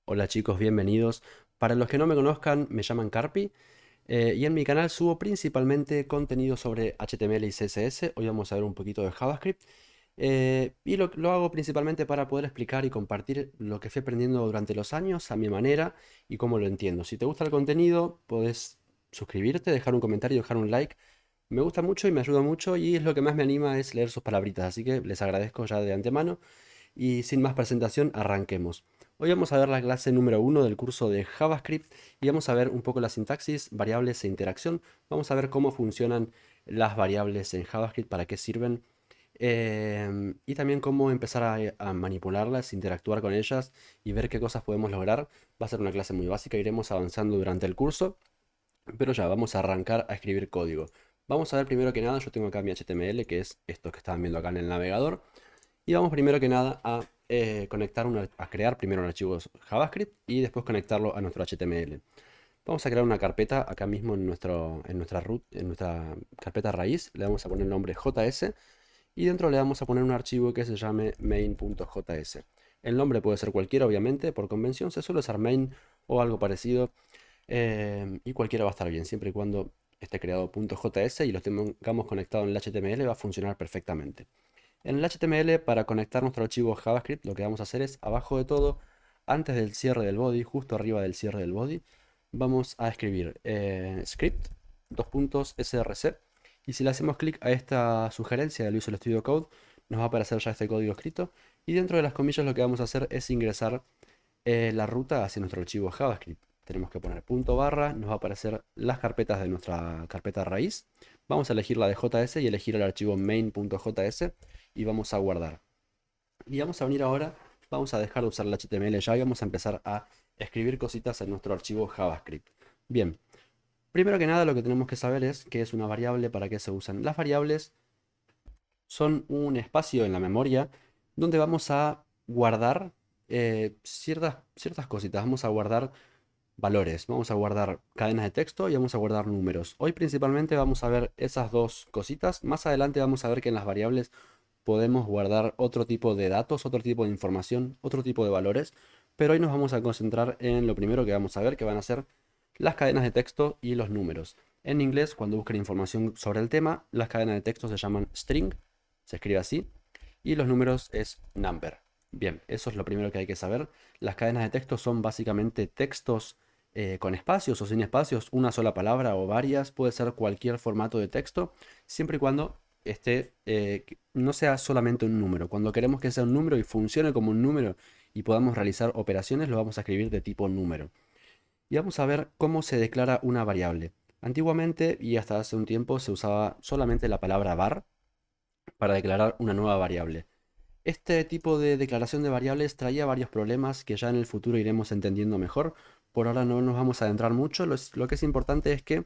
Hola chicos, bienvenidos. Para los que no me conozcan, me llaman Carpi y en mi canal subo principalmente contenido sobre HTML y CSS. Hoy vamos a ver un poquito de JavaScript y lo hago principalmente para poder explicar y compartir lo que fui aprendiendo durante los años a mi manera y cómo lo entiendo. Si te gusta el contenido, podés suscribirte, dejar un comentario, dejar un like. Me gusta mucho y me ayuda mucho y es lo que más me anima es leer sus palabritas, así que les agradezco ya de antemano. Y sin más presentación, arranquemos. Hoy vamos a ver la clase número uno del curso de JavaScript y vamos a ver un poco la sintaxis, variables e interacción. Vamos a ver cómo funcionan las variables en JavaScript, para qué sirven y también cómo empezar a manipularlas, interactuar con ellas y ver qué cosas podemos lograr. Va a ser una clase muy básica, iremos avanzando durante el curso, pero ya vamos a arrancar a escribir código. Vamos a ver primero que nada, yo tengo acá mi HTML, que es esto que estaban viendo acá en el navegador. Y vamos primero que nada a a crear primero un archivo JavaScript y después conectarlo a nuestro HTML. Vamos a crear una carpeta acá mismo en nuestra carpeta raíz. Le vamos a poner el nombre JS y dentro le vamos a poner un archivo que se llame main.js. El nombre puede ser cualquiera, obviamente, por convención se suele usar main o algo parecido y cualquiera va a estar bien, siempre y cuando esté creado .js y lo tengamos conectado en el HTML va a funcionar perfectamente. En el HTML, para conectar nuestro archivo JavaScript, lo que vamos a hacer es, abajo de todo, antes del cierre del body, justo arriba del cierre del body, vamos a escribir script, dos puntos, src, y si le hacemos clic a esta sugerencia del Visual Studio Code, nos va a aparecer ya este código escrito, y dentro de las comillas lo que vamos a hacer es ingresar la ruta hacia nuestro archivo JavaScript. Tenemos que poner punto barra, nos va a aparecer las carpetas de nuestra carpeta raíz. Vamos a elegir la de JS y elegir el archivo main.js y vamos a guardar. Y vamos a venir ahora, vamos a dejar de usar el HTML ya y vamos a empezar a escribir cositas en nuestro archivo JavaScript. Bien, primero que nada lo que tenemos que saber es qué es una variable, para qué se usan. Las variables son un espacio en la memoria donde vamos a guardar ciertas cositas. Vamos a guardar valores, vamos a guardar cadenas de texto y vamos a guardar números. Hoy principalmente vamos a ver esas dos cositas. Más adelante vamos a ver que en las variables podemos guardar otro tipo de datos, otro tipo de información, otro tipo de valores. Pero hoy nos vamos a concentrar en lo primero que vamos a ver, que van a ser las cadenas de texto y los números. En inglés, cuando busquen información sobre el tema, las cadenas de texto se llaman string, se escribe así, y los números es number. Bien, eso es lo primero que hay que saber. Las cadenas de texto son básicamente textos con espacios o sin espacios, una sola palabra o varias, puede ser cualquier formato de texto, siempre y cuando no sea solamente un número. Cuando queremos que sea un número y funcione como un número y podamos realizar operaciones, lo vamos a escribir de tipo número. Y vamos a ver cómo se declara una variable. Antiguamente y hasta hace un tiempo se usaba solamente la palabra var para declarar una nueva variable. Este tipo de declaración de variables traía varios problemas que ya en el futuro iremos entendiendo mejor. Por ahora no nos vamos a adentrar mucho. Lo que es importante es que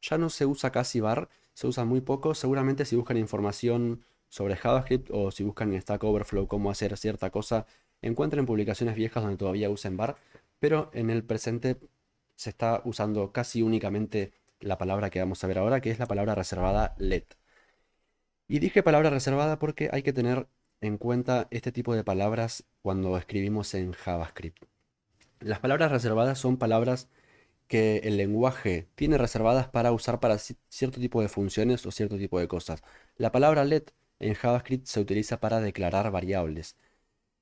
ya no se usa casi var, se usa muy poco. Seguramente si buscan información sobre JavaScript o si buscan en Stack Overflow cómo hacer cierta cosa, encuentren publicaciones viejas donde todavía usen var, pero en el presente se está usando casi únicamente la palabra que vamos a ver ahora, que es la palabra reservada let. Y dije palabra reservada porque hay que tener en cuenta este tipo de palabras cuando escribimos en JavaScript. Las palabras reservadas son palabras que el lenguaje tiene reservadas para usar para cierto tipo de funciones o cierto tipo de cosas. La palabra let en JavaScript se utiliza para declarar variables.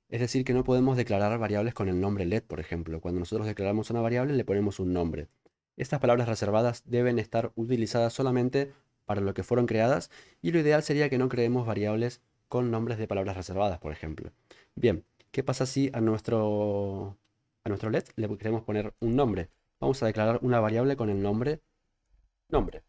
Es decir, que no podemos declarar variables con el nombre let, por ejemplo. Cuando nosotros declaramos una variable le ponemos un nombre. Estas palabras reservadas deben estar utilizadas solamente para lo que fueron creadas y lo ideal sería que no creemos variables con nombres de palabras reservadas, por ejemplo. Bien, ¿qué pasa si a nuestro let le queremos poner un nombre? Vamos a declarar una variable con el nombre nombre.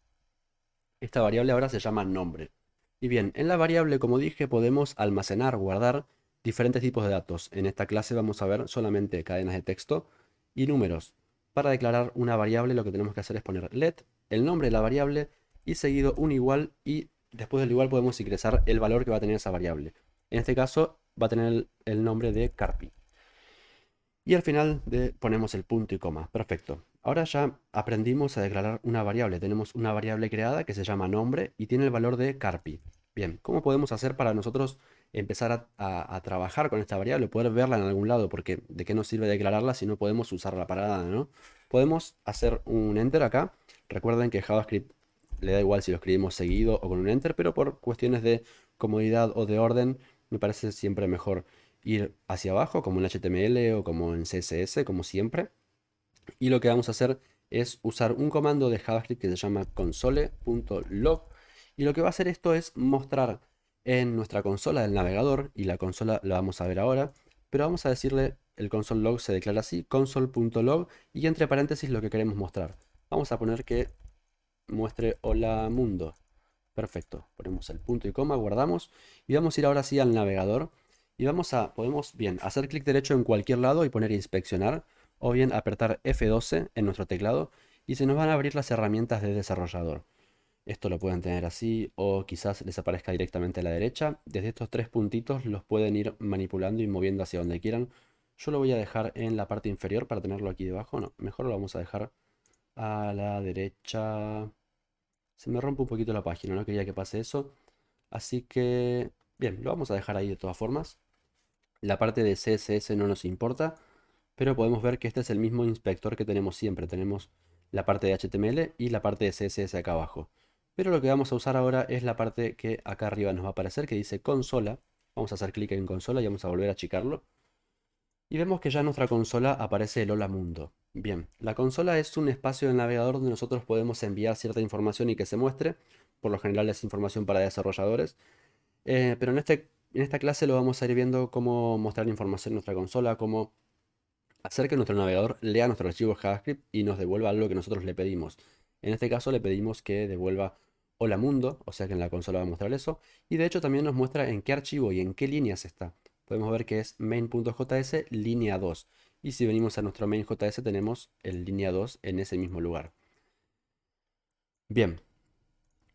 Esta variable ahora se llama nombre. Y bien, en la variable, como dije, podemos almacenar, guardar diferentes tipos de datos. En esta clase vamos a ver solamente cadenas de texto y números. Para declarar una variable lo que tenemos que hacer es poner let, el nombre de la variable y seguido un igual y después del igual podemos ingresar el valor que va a tener esa variable. En este caso va a tener el nombre de Carpi. Y al final ponemos el punto y coma. Perfecto. Ahora ya aprendimos a declarar una variable. Tenemos una variable creada que se llama nombre y tiene el valor de Carpi. Bien, ¿cómo podemos hacer para nosotros empezar a trabajar con esta variable, poder verla en algún lado, porque ¿de qué nos sirve declararla si no podemos usarla para nada, ¿no? Podemos hacer un enter acá. Recuerden que JavaScript le da igual si lo escribimos seguido o con un enter, pero por cuestiones de comodidad o de orden, me parece siempre mejor ir hacia abajo, como en HTML o como en CSS, como siempre. Y lo que vamos a hacer es usar un comando de JavaScript que se llama console.log. Y lo que va a hacer esto es mostrar en nuestra consola del navegador, y la consola la vamos a ver ahora, pero vamos a decirle, el console.log se declara así, console.log, y entre paréntesis lo que queremos mostrar. Vamos a poner que muestre hola mundo. Perfecto, ponemos el punto y coma, guardamos, y vamos a ir ahora sí al navegador, y podemos bien hacer clic derecho en cualquier lado y poner inspeccionar, o bien apretar F12 en nuestro teclado, y se nos van a abrir las herramientas de desarrollador. Esto lo pueden tener así, o quizás les aparezca directamente a la derecha. Desde estos tres puntitos los pueden ir manipulando y moviendo hacia donde quieran. Yo lo voy a dejar en la parte inferior para tenerlo aquí debajo. No, mejor lo vamos a dejar a la derecha. Se me rompe un poquito la página, no quería que pase eso. Así que, bien, lo vamos a dejar ahí de todas formas. La parte de CSS no nos importa, pero podemos ver que este es el mismo inspector que tenemos siempre. Tenemos la parte de HTML y la parte de CSS acá abajo. Pero lo que vamos a usar ahora es la parte que acá arriba nos va a aparecer, que dice consola. Vamos a hacer clic en consola y vamos a volver a achicarlo. Y vemos que ya en nuestra consola aparece el Hola Mundo. Bien, la consola es un espacio del navegador donde nosotros podemos enviar cierta información y que se muestre. Por lo general es información para desarrolladores. Pero en esta clase lo vamos a ir viendo cómo mostrar información en nuestra consola, cómo hacer que nuestro navegador lea nuestro archivo JavaScript y nos devuelva algo que nosotros le pedimos. En este caso le pedimos que devuelva Hola Mundo, o sea que en la consola va a mostrar eso. Y de hecho también nos muestra en qué archivo y en qué líneas está. Podemos ver que es main.js línea 2. Y si venimos a nuestro main.js tenemos el línea 2 en ese mismo lugar. Bien,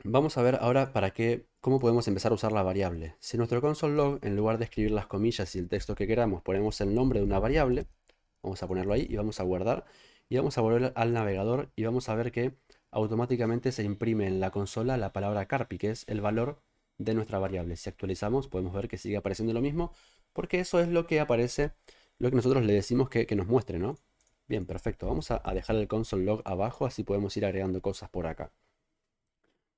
vamos a ver ahora cómo podemos empezar a usar la variable. Si en nuestro console log, en lugar de escribir las comillas y el texto que queramos, ponemos el nombre de una variable, vamos a ponerlo ahí y vamos a guardar. Y vamos a volver al navegador y vamos a ver que automáticamente se imprime en la consola la palabra carpi, que es el valor de nuestra variable. Si actualizamos, podemos ver que sigue apareciendo lo mismo, porque eso es lo que aparece, lo que nosotros le decimos que nos muestre, ¿no? Bien, perfecto. Vamos a dejar el console log abajo, así podemos ir agregando cosas por acá.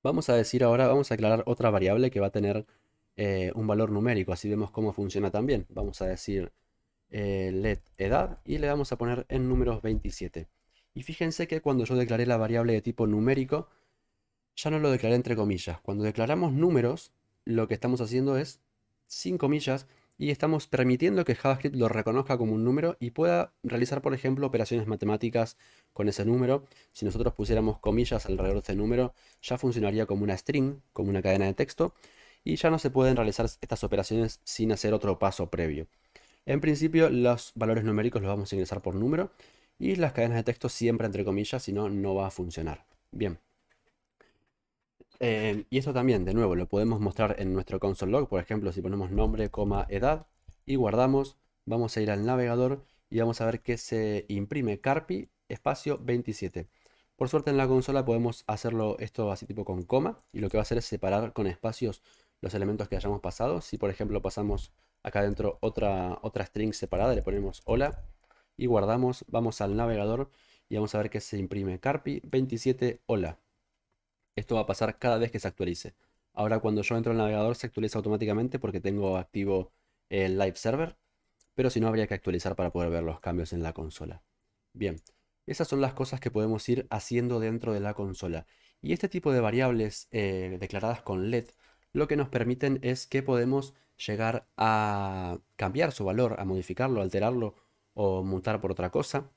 Vamos a decir ahora, vamos a declarar otra variable que va a tener un valor numérico, así vemos cómo funciona también. Vamos a decir let edad y le vamos a poner en números 27. Y fíjense que cuando yo declaré la variable de tipo numérico, ya no lo declaré entre comillas. Cuando declaramos números, lo que estamos haciendo es sin comillas y estamos permitiendo que JavaScript lo reconozca como un número y pueda realizar, por ejemplo, operaciones matemáticas con ese número. Si nosotros pusiéramos comillas alrededor de ese número, ya funcionaría como una string, como una cadena de texto, y ya no se pueden realizar estas operaciones sin hacer otro paso previo. En principio, los valores numéricos los vamos a ingresar por número y las cadenas de texto siempre entre comillas, si no, no va a funcionar. Bien. Y esto también, de nuevo, lo podemos mostrar en nuestro console log. Por ejemplo, si ponemos nombre, coma, edad y guardamos, vamos a ir al navegador y vamos a ver que se imprime carpi espacio 27. Por suerte en la consola podemos hacerlo esto así tipo con coma y lo que va a hacer es separar con espacios los elementos que hayamos pasado. Si por ejemplo pasamos acá adentro otra string separada, le ponemos hola y guardamos, vamos al navegador y vamos a ver que se imprime carpi 27 hola. Esto va a pasar cada vez que se actualice. Ahora cuando yo entro al navegador se actualiza automáticamente porque tengo activo el live server, pero si no habría que actualizar para poder ver los cambios en la consola. Bien, esas son las cosas que podemos ir haciendo dentro de la consola. Y este tipo de variables declaradas con let, lo que nos permiten es que podemos llegar a cambiar su valor, a modificarlo, alterarlo o mutar por otra cosa.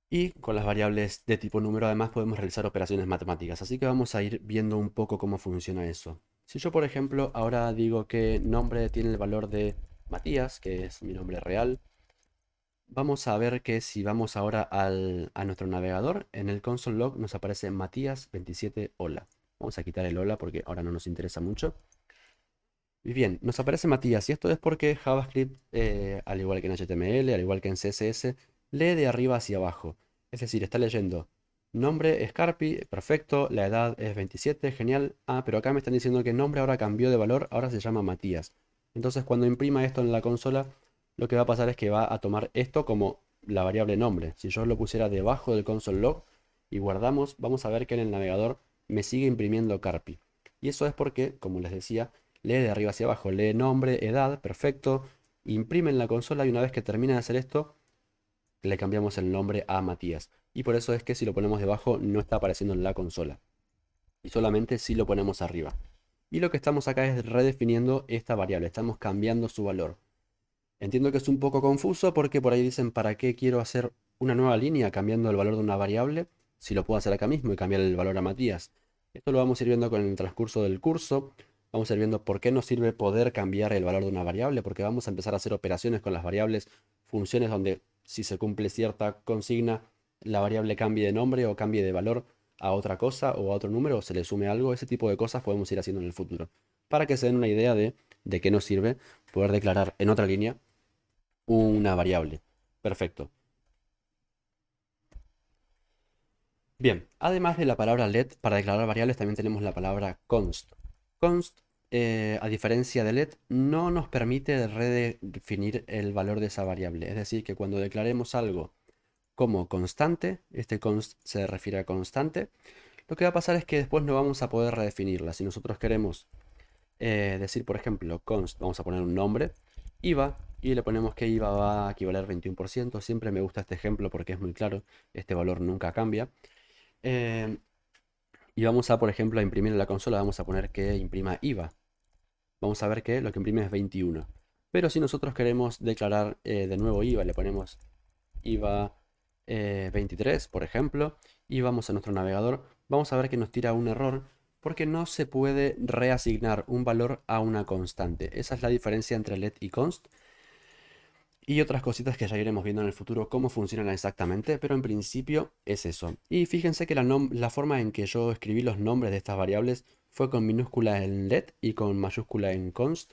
Y con las variables de tipo número además podemos realizar operaciones matemáticas. Así que vamos a ir viendo un poco cómo funciona eso. Si yo, por ejemplo, ahora digo que nombre tiene el valor de Matías, que es mi nombre real, vamos a ver que si vamos ahora a nuestro navegador, en el console log nos aparece Matías27 hola. Vamos a quitar el hola porque ahora no nos interesa mucho. Y bien, nos aparece Matías y esto es porque JavaScript, al igual que en HTML, al igual que en CSS, lee de arriba hacia abajo. Es decir, está leyendo nombre es Carpi, perfecto, la edad es 27, genial. Ah, pero acá me están diciendo que el nombre ahora cambió de valor, ahora se llama Matías. Entonces cuando imprima esto en la consola, lo que va a pasar es que va a tomar esto como la variable nombre. Si yo lo pusiera debajo del console log y guardamos, vamos a ver que en el navegador me sigue imprimiendo Carpi. Y eso es porque, como les decía, lee de arriba hacia abajo, lee nombre, edad, perfecto, imprime en la consola y una vez que termina de hacer esto, le cambiamos el nombre a Matías. Y por eso es que si lo ponemos debajo no está apareciendo en la consola. Y solamente si lo ponemos arriba. Y lo que estamos acá es redefiniendo esta variable, estamos cambiando su valor. Entiendo que es un poco confuso porque por ahí dicen ¿para qué quiero hacer una nueva línea cambiando el valor de una variable si lo puedo hacer acá mismo y cambiar el valor a Matías? Esto lo vamos a ir viendo con el transcurso del curso. Vamos a ir viendo por qué nos sirve poder cambiar el valor de una variable, porque vamos a empezar a hacer operaciones con las variables, funciones donde si se cumple cierta consigna, la variable cambie de nombre o cambie de valor a otra cosa o a otro número o se le sume algo. Ese tipo de cosas podemos ir haciendo en el futuro. Para que se den una idea de qué nos sirve poder declarar en otra línea una variable. Perfecto. Bien, además de la palabra let, para declarar variables también tenemos la palabra const. Const, a diferencia de let, no nos permite redefinir el valor de esa variable. Es decir, que cuando declaremos algo como constante, este const se refiere a constante, lo que va a pasar es que después no vamos a poder redefinirla. Si nosotros queremos decir, por ejemplo, const, vamos a poner un nombre, IVA, y le ponemos que IVA va a equivaler 21%. Siempre me gusta este ejemplo porque es muy claro, este valor nunca cambia. Eh, y vamos a, por ejemplo, a imprimir en la consola, vamos a poner que imprima IVA. Vamos a ver que lo que imprime es 21. Pero si nosotros queremos declarar de nuevo IVA, le ponemos IVA 23, por ejemplo, y vamos a nuestro navegador, vamos a ver que nos tira un error porque no se puede reasignar un valor a una constante. Esa es la diferencia entre let y const. Y otras cositas que ya iremos viendo en el futuro cómo funcionan exactamente, pero en principio es eso. Y fíjense que la forma en que yo escribí los nombres de estas variables fue con minúscula en let y con mayúscula en const.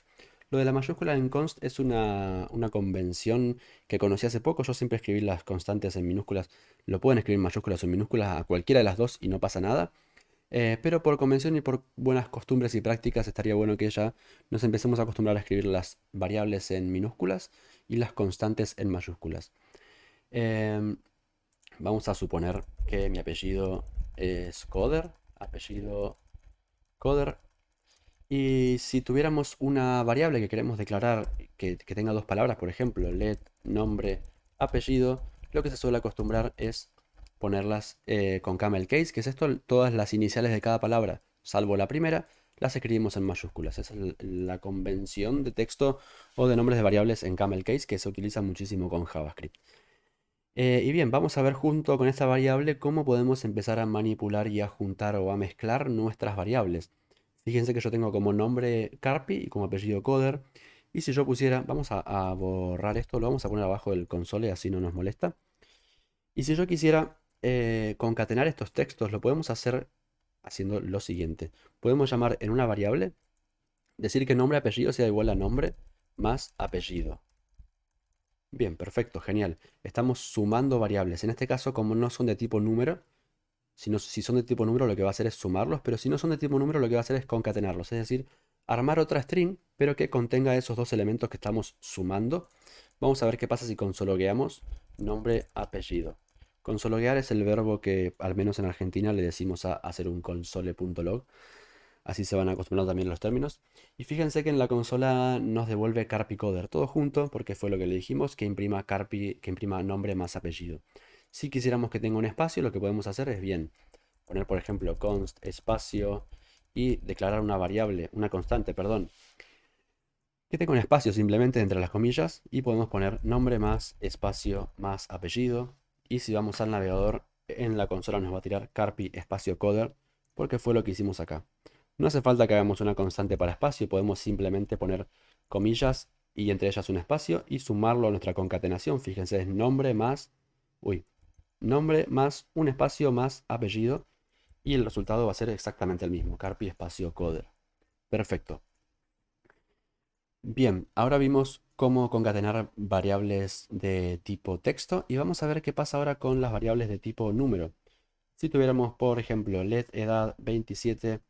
Lo de la mayúscula en const es una convención que conocí hace poco. Yo siempre escribí las constantes en minúsculas. Lo pueden escribir en mayúsculas o en minúsculas a cualquiera de las dos y no pasa nada. Pero por convención y por buenas costumbres y prácticas estaría bueno que ya nos empecemos a acostumbrar a escribir las variables en minúsculas y las constantes en mayúsculas. Em, Vamos a suponer que mi apellido es Coder, apellido Coder. Y si tuviéramos una variable que queremos declarar que tenga dos palabras, por ejemplo, let, nombre, apellido, lo que se suele acostumbrar es ponerlas con camel case, que es esto, todas las iniciales de cada palabra, salvo la primera, las escribimos en mayúsculas. Esa es la convención de texto o de nombres de variables en camel case que se utiliza muchísimo con JavaScript. Y bien, vamos a ver junto con esta variable cómo podemos empezar a manipular y a juntar o a mezclar nuestras variables. Fíjense que yo tengo como nombre Carpi y como apellido Coder. Y si yo pusiera, vamos a borrar esto, lo vamos a poner abajo del console, así no nos molesta. Y si yo quisiera concatenar estos textos, lo podemos hacer haciendo lo siguiente. Podemos llamar en una variable, decir que nombre apellido sea igual a nombre más apellido. Bien, perfecto, genial. Estamos sumando variables. En este caso, como no son de tipo número, si son de tipo número, lo que va a hacer es sumarlos, pero si no son de tipo número, lo que va a hacer es concatenarlos. Es decir, armar otra string, pero que contenga esos dos elementos que estamos sumando. Vamos a ver qué pasa si consologueamos nombre, apellido. Consologuear es el verbo que, al menos en Argentina, le decimos a hacer un console.log. Así se van acostumbrando también los términos. Y fíjense que en la consola nos devuelve Carpi Coder, todo junto, porque fue lo que le dijimos, que imprima Carpi, que imprima nombre más apellido. Si quisiéramos que tenga un espacio, lo que podemos hacer es bien poner, por ejemplo, const espacio y declarar una variable, una constante, perdón, que tenga un espacio simplemente entre las comillas y podemos poner nombre más espacio más apellido. Y si vamos al navegador, en la consola nos va a tirar Carpi espacio coder, porque fue lo que hicimos acá. No hace falta que hagamos una constante para espacio, podemos simplemente poner comillas y entre ellas un espacio y sumarlo a nuestra concatenación. Fíjense, es nombre más, uy, nombre más un espacio más apellido y el resultado va a ser exactamente el mismo, Carpi espacio coder. Perfecto. Bien, ahora vimos cómo concatenar variables de tipo texto y vamos a ver qué pasa ahora con las variables de tipo número. Si tuviéramos, por ejemplo, let edad 27,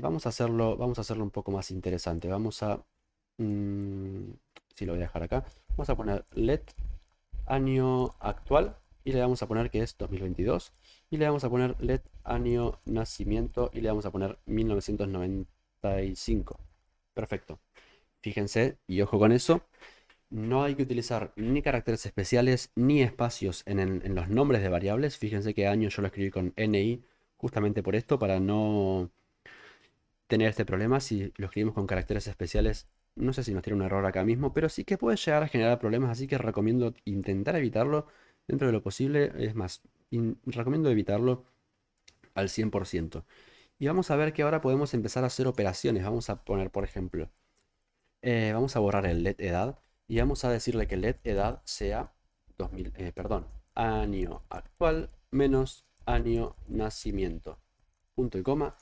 vamos a hacerlo un poco más interesante. Vamos a Mm, sí, lo voy a dejar acá. Vamos a poner let año actual y le vamos a poner que es 2022 y le vamos a poner let año nacimiento y le vamos a poner 1995. Perfecto. Fíjense y ojo con eso. No hay que utilizar ni caracteres especiales ni espacios en los nombres de variables. Fíjense que año yo lo escribí con NI justamente por esto, para no tener este problema. Si lo escribimos con caracteres especiales, no sé si nos tiene un error acá mismo, pero sí que puede llegar a generar problemas, así que recomiendo intentar evitarlo dentro de lo posible. Es más, recomiendo evitarlo al 100%. Y vamos a ver que ahora podemos empezar a hacer operaciones. Vamos a poner, por ejemplo, vamos a borrar el let edad y vamos a decirle que let edad sea 2000, perdón, año actual menos año nacimiento. Punto y coma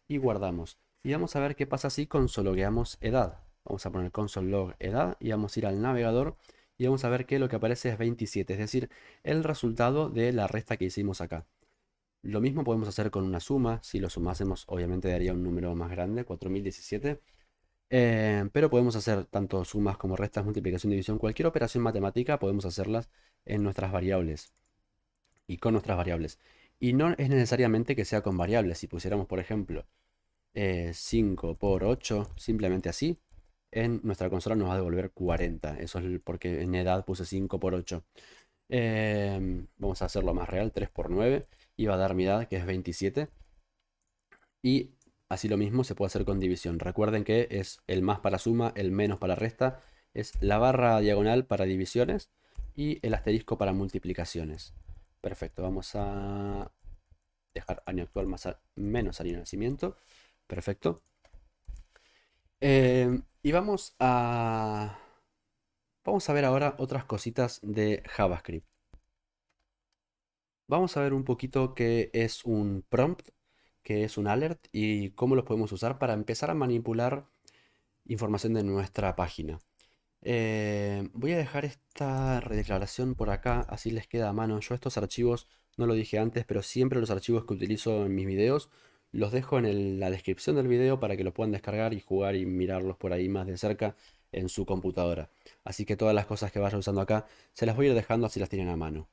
y guardamos. Y vamos a ver qué pasa si consologueamos edad. Vamos a poner console log edad y vamos a ir al navegador y vamos a ver que lo que aparece es 27, es decir, el resultado de la resta que hicimos acá. Lo mismo podemos hacer con una suma. Si lo sumásemos, obviamente daría un número más grande, 4017. Pero podemos hacer tanto sumas como restas, multiplicación, división, cualquier operación matemática podemos hacerlas en nuestras variables y con nuestras variables. Y no es necesariamente que sea con variables. Si pusiéramos, por ejemplo, 5 por 8, simplemente así, en nuestra consola nos va a devolver 40. Eso es porque en edad puse 5 por 8. Vamos a hacerlo más real, 3 por 9, y va a dar mi edad, que es 27. Y así lo mismo se puede hacer con división. Recuerden que es el más para suma, el menos para resta, es la barra diagonal para divisiones y el asterisco para multiplicaciones. Perfecto, vamos a dejar año actual más menos año de nacimiento. Perfecto. Y vamos a ver ahora otras cositas de JavaScript. Vamos a ver un poquito qué es un prompt, qué es un alert y cómo los podemos usar para empezar a manipular información de nuestra página. Voy a dejar esta redeclaración por acá, así les queda a mano. Yo estos archivos, no lo dije antes, pero siempre los archivos que utilizo en mis videos los dejo en la descripción del video para que lo puedan descargar y jugar y mirarlos por ahí más de cerca en su computadora. Así que todas las cosas que vaya usando acá se las voy a ir dejando así las tienen a mano.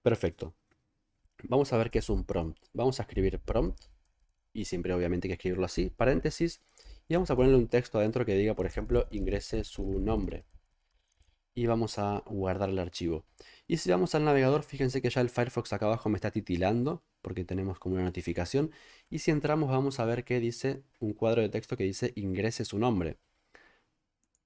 Perfecto. Vamos a ver qué es un prompt. Vamos a escribir prompt y siempre obviamente hay que escribirlo así, paréntesis, y vamos a ponerle un texto adentro que diga, por ejemplo, ingrese su nombre. Y vamos a guardar el archivo. Y si vamos al navegador, fíjense que ya el Firefox acá abajo me está titilando porque tenemos como una notificación. Y si entramos vamos a ver que dice un cuadro de texto que dice ingrese su nombre.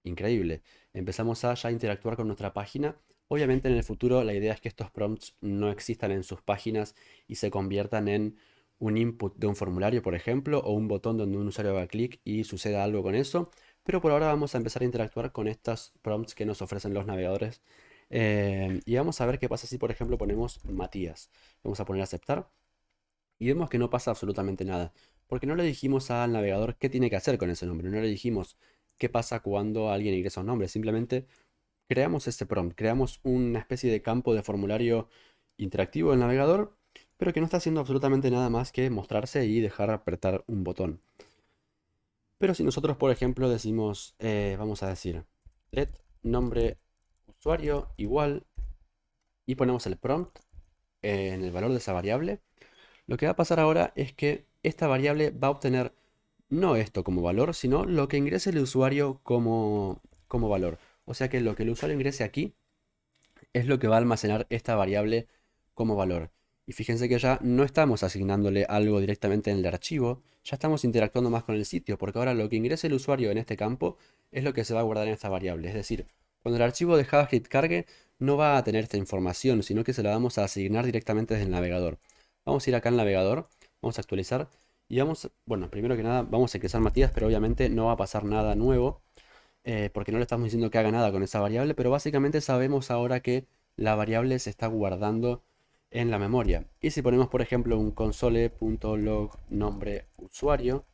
Increíble. Empezamos a ya interactuar con nuestra página. Obviamente en el futuro la idea es que estos prompts no existan en sus páginas y se conviertan en un input de un formulario, por ejemplo, o un botón donde un usuario haga clic y suceda algo con eso. Pero por ahora vamos a empezar a interactuar con estos prompts que nos ofrecen los navegadores. Y vamos a ver qué pasa si, por ejemplo, ponemos Matías. Vamos a poner aceptar y vemos que no pasa absolutamente nada. Porque no le dijimos al navegador qué tiene que hacer con ese nombre. No le dijimos qué pasa cuando alguien ingresa un nombre. Simplemente creamos ese prompt. Creamos una especie de campo de formulario interactivo del navegador, pero que no está haciendo absolutamente nada más que mostrarse y dejar apretar un botón. Pero si nosotros, por ejemplo, decimos, vamos a decir, let nombre usuario igual y ponemos el prompt en el valor de esa variable, lo que va a pasar ahora es que esta variable va a obtener no esto como valor, sino lo que ingrese el usuario como valor. O sea que lo que el usuario ingrese aquí es lo que va a almacenar esta variable como valor. Y fíjense que ya no estamos asignándole algo directamente en el archivo, ya estamos interactuando más con el sitio, porque ahora lo que ingrese el usuario en este campo es lo que se va a guardar en esta variable. Es decir, cuando el archivo de JavaScript cargue, no va a tener esta información, sino que se la vamos a asignar directamente desde el navegador. Vamos a ir acá al navegador, vamos a actualizar y bueno, primero que nada vamos a ingresar Matías, pero obviamente no va a pasar nada nuevo porque no le estamos diciendo que haga nada con esa variable, pero básicamente sabemos ahora que la variable se está guardando en la memoria. Y si ponemos, por ejemplo, un console.log nombre usuario,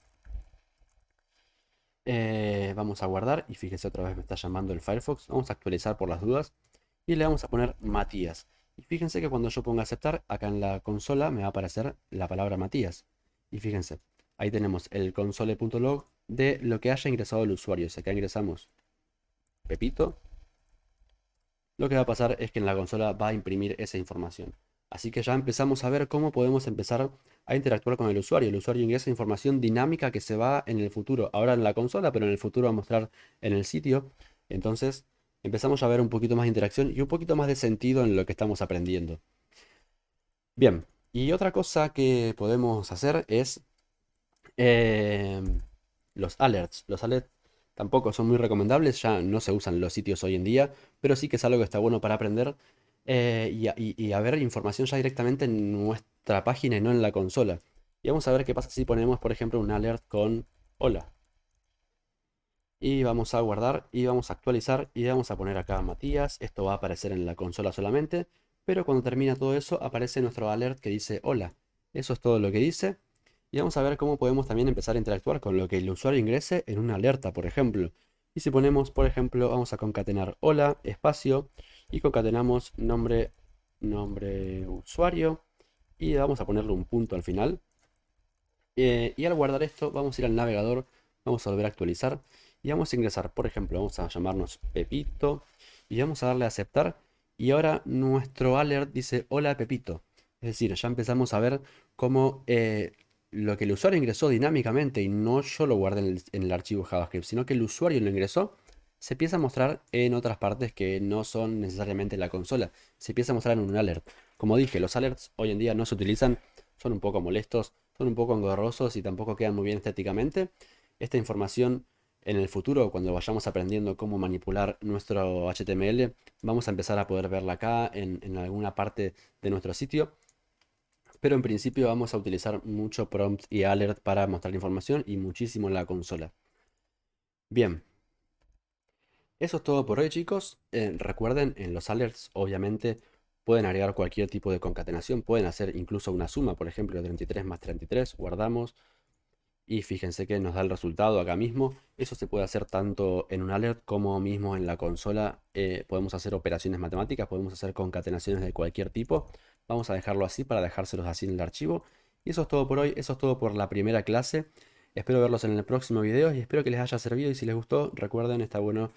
vamos a guardar y fíjese otra vez me está llamando el Firefox. Vamos a actualizar por las dudas y le vamos a poner Matías. Y fíjense que cuando yo ponga aceptar, acá en la consola me va a aparecer la palabra Matías. Y fíjense, ahí tenemos el console.log de lo que haya ingresado el usuario. Si acá ingresamos Pepito, lo que va a pasar es que en la consola va a imprimir esa información. Así que ya empezamos a ver cómo podemos empezar a interactuar con el usuario. El usuario ingresa información dinámica que se va en el futuro, ahora en la consola, pero en el futuro va a mostrar en el sitio. Entonces empezamos a ver un poquito más de interacción y un poquito más de sentido en lo que estamos aprendiendo. Bien, y otra cosa que podemos hacer es los alerts. Los alerts tampoco son muy recomendables, ya no se usan los sitios hoy en día, pero sí que es algo que está bueno para aprender y a ver información ya directamente en nuestra página y no en la consola. Y vamos a ver qué pasa si ponemos, por ejemplo, un alert con hola. Y vamos a guardar y vamos a actualizar y vamos a poner acá Matías. Esto va a aparecer en la consola solamente, pero cuando termina todo eso aparece nuestro alert que dice hola. Eso es todo lo que dice. Y vamos a ver cómo podemos también empezar a interactuar con lo que el usuario ingrese en una alerta, por ejemplo. Y si ponemos, por ejemplo, vamos a concatenar hola, espacio, y concatenamos nombre usuario, y vamos a ponerle un punto al final. Y al guardar esto, vamos a ir al navegador, vamos a volver a actualizar, y vamos a ingresar, por ejemplo, vamos a llamarnos Pepito, y vamos a darle a aceptar, y ahora nuestro alert dice hola Pepito. Es decir, ya empezamos a ver cómo lo que el usuario ingresó dinámicamente y no yo lo guardé en el archivo JavaScript, sino que el usuario lo ingresó, se empieza a mostrar en otras partes que no son necesariamente la consola. Se empieza a mostrar en un alert. Como dije, los alerts hoy en día no se utilizan, son un poco molestos, son un poco engorrosos y tampoco quedan muy bien estéticamente. Esta información en el futuro, cuando vayamos aprendiendo cómo manipular nuestro HTML, vamos a empezar a poder verla acá en alguna parte de nuestro sitio. Pero en principio vamos a utilizar mucho prompt y alert para mostrar información y muchísimo en la consola. Bien, eso es todo por hoy, chicos. Recuerden, en los alerts obviamente pueden agregar cualquier tipo de concatenación, pueden hacer incluso una suma, por ejemplo, 33 más 33, guardamos y fíjense que nos da el resultado acá mismo. Eso se puede hacer tanto en un alert como mismo en la consola. Podemos hacer operaciones matemáticas, podemos hacer concatenaciones de cualquier tipo. Vamos a dejarlo así para dejárselos así en el archivo. Y eso es todo por hoy, eso es todo por la primera clase. Espero verlos en el próximo video y espero que les haya servido y si les gustó, recuerden, está bueno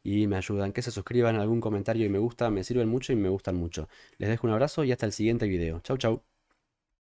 y me ayudan que se suscriban, algún comentario y me gusta, me sirven mucho y me gustan mucho. Les dejo un abrazo y hasta el siguiente video. Chau, chau.